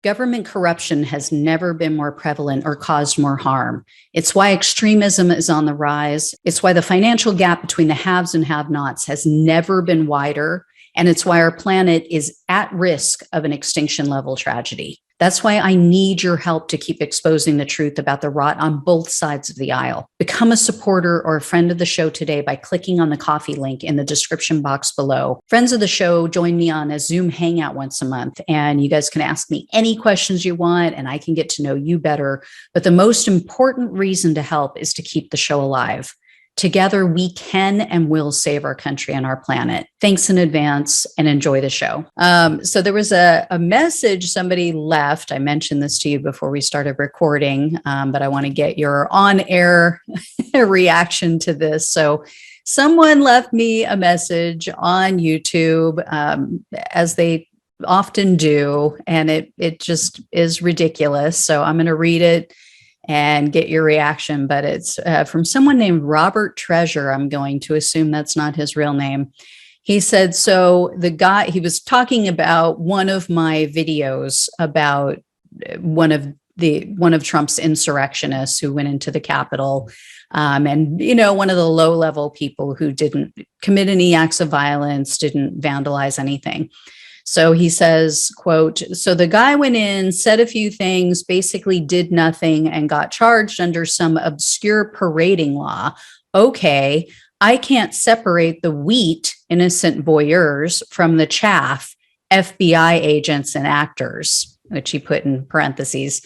Government corruption has never been more prevalent or caused more harm. It's why extremism is on the rise. It's why the financial gap between the haves and have-nots has never been wider. And it's why our planet is at risk of an extinction level tragedy. That's why I need your help to keep exposing the truth about the rot on both sides of the aisle. Become a supporter or a friend of the show today by clicking on the coffee link in the description box below. Friends of the show join me on a Zoom hangout once a month, and you guys can ask me any questions you want, and I can get to know you better. But the most important reason to help is to keep the show alive. Together, we can and will save our country and our planet. Thanks in advance and enjoy the show. So there was a message somebody left. I mentioned this to you before we started recording, but I want to get your on-air reaction to this. So someone left me a message on YouTube, as they often do, and it just is ridiculous. So I'm going to read it and get your reaction, but it's from someone named Robert Treasure. I'm going to assume that's not his real name. He said, so the guy, he was talking about one of my videos about one of Trump's insurrectionists who went into the Capitol, and, you know, one of the low level people who didn't commit any acts of violence, didn't vandalize anything. So he says, quote, so the guy went in, said a few things, basically did nothing, and got charged under some obscure parading law. Okay, I can't separate the wheat, innocent voyeurs, from the chaff, FBI agents and actors, which he put in parentheses.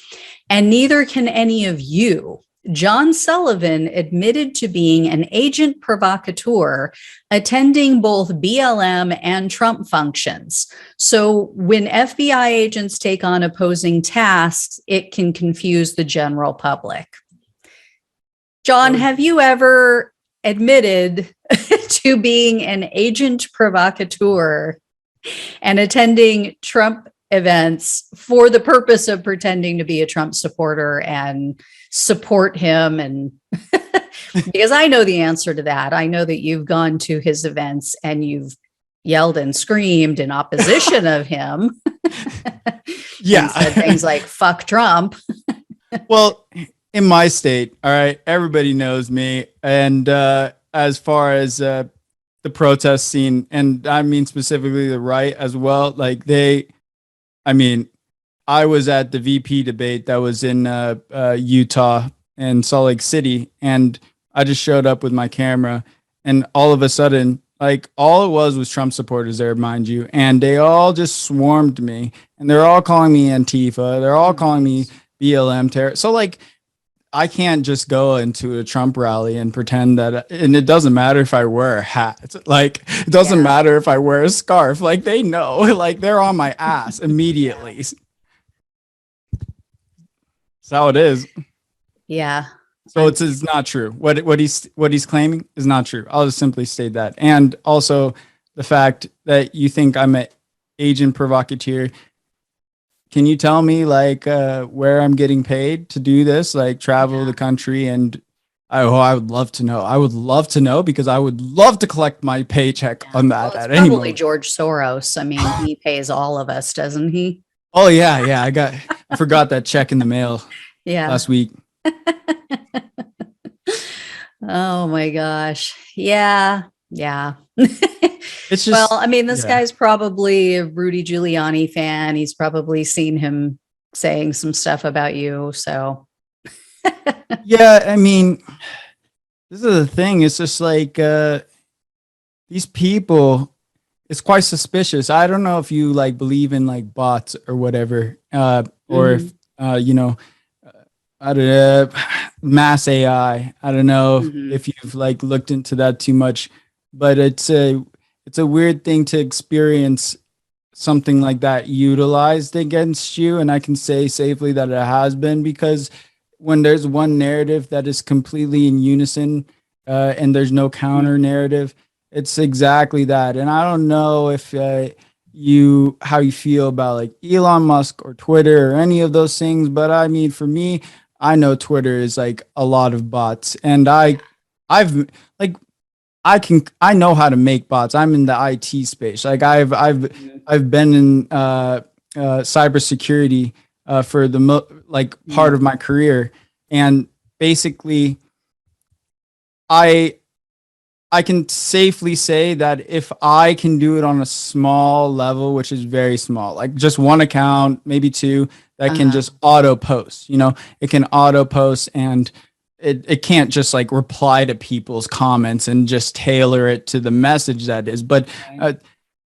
And neither can any of you. John Sullivan admitted to being an agent provocateur, attending both BLM and Trump functions. So when FBI agents take on opposing tasks, it can confuse the general public. John, have you ever admitted to being an agent provocateur and attending Trump events for the purpose of pretending to be a Trump supporter and support him? And because I know the answer to that. I know that you've gone to his events and you've yelled and screamed in opposition of him. Yeah. And said things like, fuck Trump. Well, in my state, all right, everybody knows me. And as far as the protest scene, and I mean specifically the right as well, like I was at the VP debate that was in Utah and Salt Lake City, and I just showed up with my camera, and all of a sudden, like, all it was Trump supporters there, mind you, and they all just swarmed me, and they're all calling me Antifa, they're all calling me BLM terror. So, like, I can't just go into a Trump rally and pretend that, and it doesn't matter if I wear a hat, like, it doesn't matter if I wear a scarf, like, they know, like, they're on my ass immediately. That's how it is. Yeah. So it's not true. What he's claiming is not true. I'll just simply state that. And also the fact that you think I'm an agent provocateur. Can you tell me, like, where I'm getting paid to do this? Like, travel the country? And I would love to know. I would love to know, because I would love to collect my paycheck on that. Well, at it's any probably moment. George Soros. I mean, he pays all of us, doesn't he? Oh yeah. I forgot that check in the mail last week. Oh my gosh. Yeah. It's just, well, I mean, this guy's probably a Rudy Giuliani fan. He's probably seen him saying some stuff about you. So yeah, I mean, this is the thing. It's just like these people, it's quite suspicious. I don't know if you like believe in like bots or whatever, or if you know, I don't know, mass AI. I don't know if you've like looked into that too much, but it's a weird thing to experience something like that utilized against you. And I can say safely that it has been, because when there's one narrative that is completely in unison, and there's no counter narrative, it's exactly that. And I don't know if how you feel about like Elon Musk or Twitter or any of those things, but I mean, for me, I know Twitter is like a lot of bots, and I know how to make bots. I'm in the IT space. Like I've been in cybersecurity for the part of my career. And basically, I can safely say that if I can do it on a small level, which is very small, like just one account, maybe two, that can just auto post, it can auto post, and it can't just like reply to people's comments and just tailor it to the message that is. But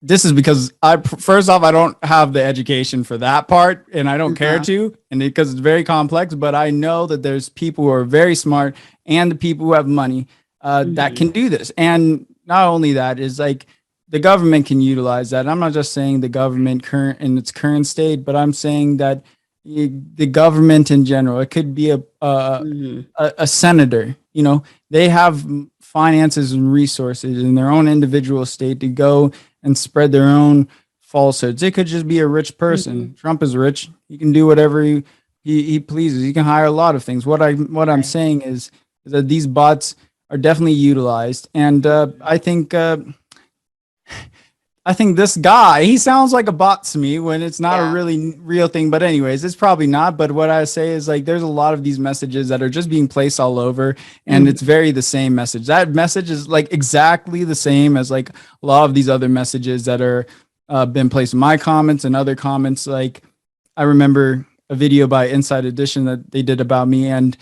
this is because first off, I don't have the education for that part, and I don't care to, and because it's very complex. But I know that there's people who are very smart, and the people who have money that can do this. And not only that, is like the government can utilize that. I'm not just saying the government in its current state, but I'm saying that the government in general. It could be a senator. They have finances and resources in their own individual state to go and spread their own falsehoods. It could just be a rich person. Trump is rich. He can do whatever he pleases. He can hire a lot of things. What I'm saying is that these bots are definitely utilized, and I think this guy, he sounds like a bot to me when it's not a really real thing. But anyways, it's probably not. But what I say is like, there's a lot of these messages that are just being placed all over, and it's very the same message. That message is like exactly the same as like a lot of these other messages that are been placed in my comments and other comments. Like I remember a video by Inside Edition that they did about me, and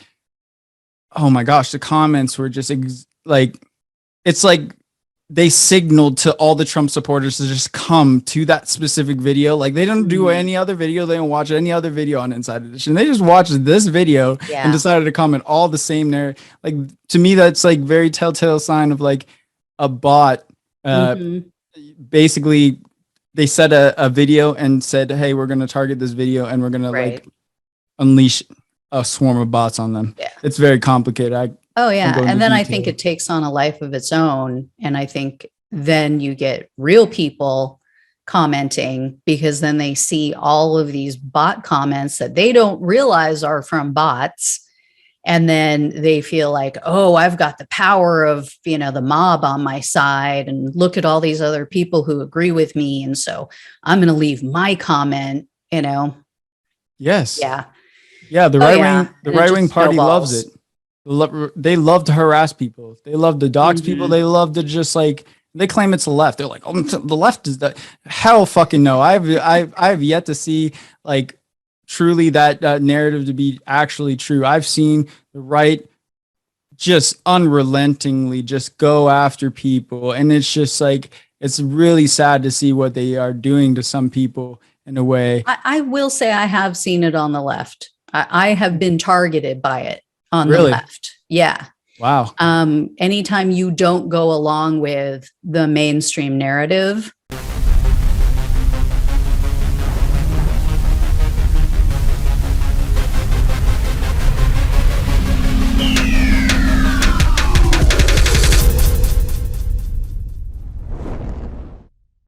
oh my gosh, the comments were just it's like they signaled to all the Trump supporters to just come to that specific video. Like they don't do any other video. They don't watch any other video on Inside Edition. They just watched this video and decided to comment all the same there. Like to me, that's like very telltale sign of like a bot. Basically, they set a video and said, hey, we're going to target this video and we're going to like unleash a swarm of bots on them. Yeah. It's very complicated. And then I think it takes on a life of its own. And I think then you get real people commenting, because then they see all of these bot comments that they don't realize are from bots. And then they feel like, oh, I've got the power of, the mob on my side, and look at all these other people who agree with me. And so I'm going to leave my comment, Yes. Yeah. Yeah. The right-wing party loves it. They love to harass people. They love to dox people. They love to just like, they claim it's the left. They're like, oh, the left is the hell fucking no. I've yet to see like truly that narrative to be actually true. I've seen the right just unrelentingly just go after people. And it's just like, it's really sad to see what they are doing to some people in a way. I will say I have seen it on the left. I have been targeted by it. On the left. Yeah. Wow. Anytime you don't go along with the mainstream narrative,